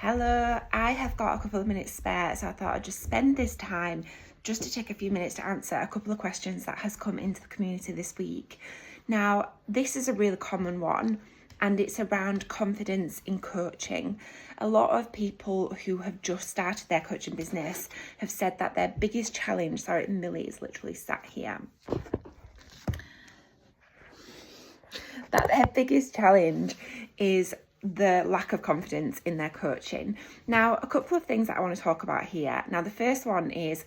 Hello, I have got a couple of minutes spare, so I thought I'd just spend this time just to take a few minutes to answer a couple of questions that has come into the community this week. Now, this is a really common one, and it's around confidence in coaching. A lot of people who have just started their coaching business have said that their biggest challenge, sorry, Millie is literally sat here, that their biggest challenge is the lack of confidence in their coaching. Now, a couple of things that I want to talk about here. Now, the first one is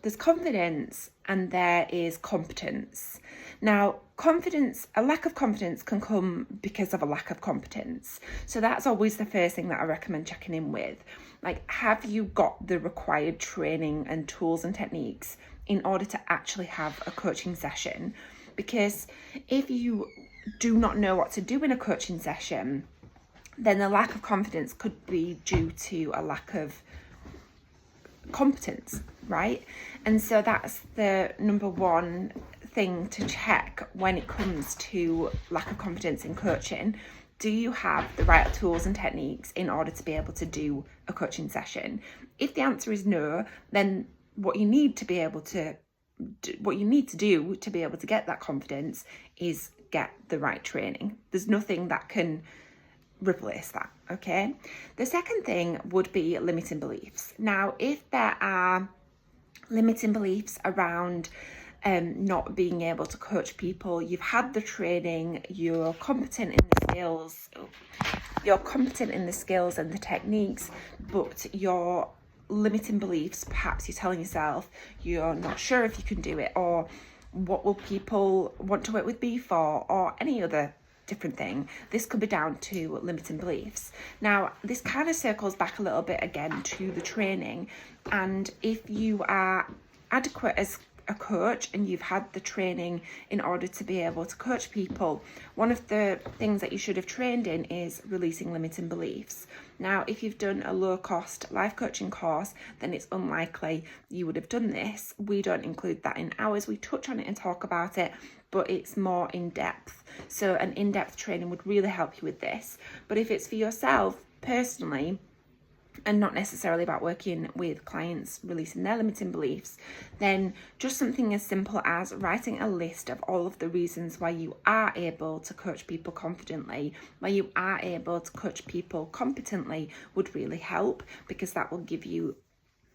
there's confidence and there is competence. Now, a lack of confidence can come because of a lack of competence. So that's always the first thing that I recommend checking in with. Like, have you got the required training and tools and techniques in order to actually have a coaching session? Because if you do not know what to do in a coaching session, then the lack of confidence could be due to a lack of competence, right? And so that's the number one thing to check when it comes to lack of confidence in coaching. Do you have the right tools and techniques in order to be able to do a coaching session? If the answer is no, then what you need to do to be able to get that confidence is get the right training. There's nothing that can replace that, okay? The second thing would be limiting beliefs. Now, if there are limiting beliefs around not being able to coach people, you've had the training, you're competent in the skills and the techniques, but your limiting beliefs, perhaps you're telling yourself you're not sure if you can do it, or what will people want to work with me for, or any other different thing. This could be down to limiting beliefs. Now, this kind of circles back a little bit again to the training, and if you are adequate as a coach and you've had the training in order to be able to coach people, one of the things that you should have trained in is releasing limiting beliefs. Now, if you've done a low-cost life coaching course, then it's unlikely you would have done this. We don't include that in ours. We touch on it and talk about it, but it's more in-depth. So an in-depth training would really help you with this. But if it's for yourself personally, and not necessarily about working with clients releasing their limiting beliefs, then just something as simple as writing a list of all of the reasons why you are able to coach people confidently, why you are able to coach people competently would really help, because that will give you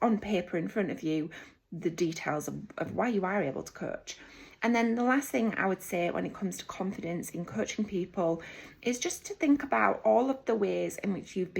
on paper in front of you the details of why you are able to coach. And then the last thing I would say when it comes to confidence in coaching people is just to think about all of the ways in which you've been